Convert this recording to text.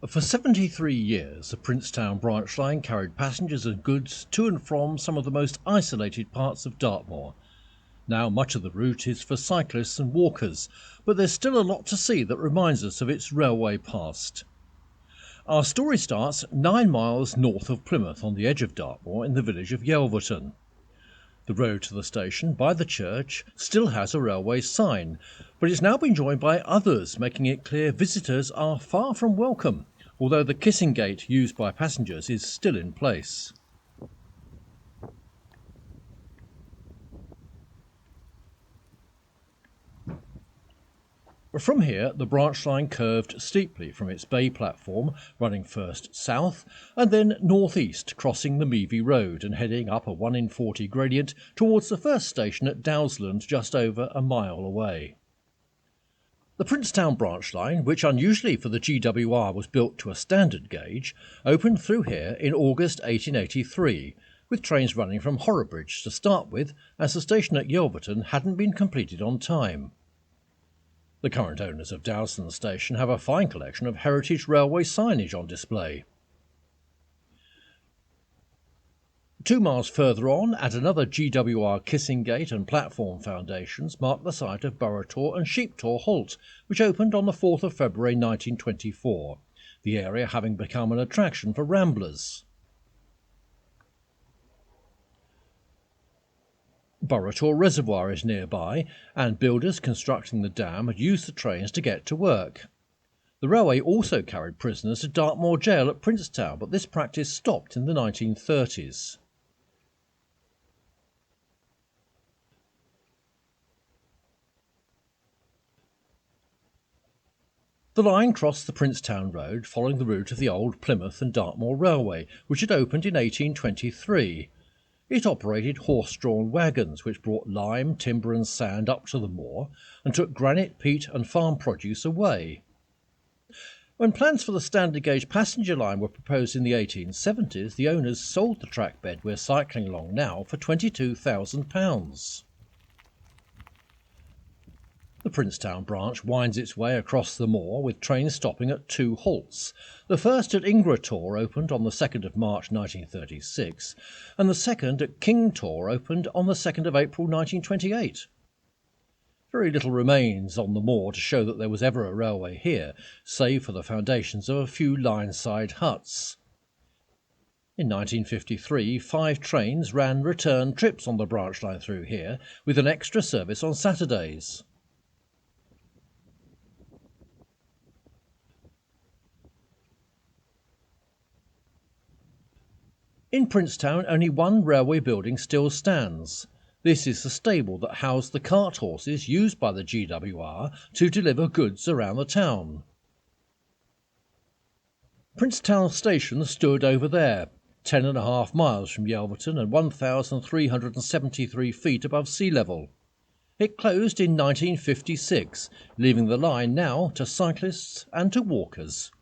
For 73 years, the Princetown Branchline carried passengers and goods to and from some of the most isolated parts of Dartmoor. Now much of the route is for cyclists and walkers, but there's still a lot to see that reminds us of its railway past. Our story starts 9 miles north of Plymouth on the edge of Dartmoor in the village of Yelverton. The road to the station by the church still has a railway sign, but it's now been joined by others, making it clear visitors are far from welcome, although the kissing gate used by passengers is still in place. From here, the branch line curved steeply from its bay platform, running first south and then northeast, crossing the Meavy Road and heading up a 1 in 40 gradient towards the first station at Dowsland, just over a mile away. The Princetown branch line, which unusually for the GWR was built to a standard gauge, opened through here in August 1883, with trains running from Horrabridge to start with, as the station at Yelverton hadn't been completed on time. The current owners of Dowsland Station have a fine collection of heritage railway signage on display. 2 miles further on, at another GWR kissing gate and platform foundations, mark the site of Burrator and Sheeptor Halt, which opened on the 4th of February 1924, the area having become an attraction for ramblers. Burrator Reservoir is nearby, and builders constructing the dam had used the trains to get to work. The railway also carried prisoners to Dartmoor Jail at Princetown, but this practice stopped in the 1930s. The line crossed the Princetown Road following the route of the old Plymouth and Dartmoor Railway, which had opened in 1823. It operated horse-drawn wagons which brought lime, timber and sand up to the moor and took granite, peat and farm produce away. When plans for the standard gauge passenger line were proposed in the 1870s, the owners sold the track bed we're cycling along now for £22,000. The Princetown branch winds its way across the moor, with trains stopping at 2 halts. The first at Ingrator opened on the 2nd of March 1936, and the second at Kingtor opened on the 2nd of April 1928. Very little remains on the moor to show that there was ever a railway here, save for the foundations of a few line-side huts. In 1953, 5 trains ran return trips on the branch line through here, with an extra service on Saturdays. In Princetown, only one railway building still stands. This is the stable that housed the cart horses used by the GWR to deliver goods around the town. Princetown Station stood over there, 10.5 miles from Yelverton and 1,373 feet above sea level. It closed in 1956, leaving the line now to cyclists and to walkers.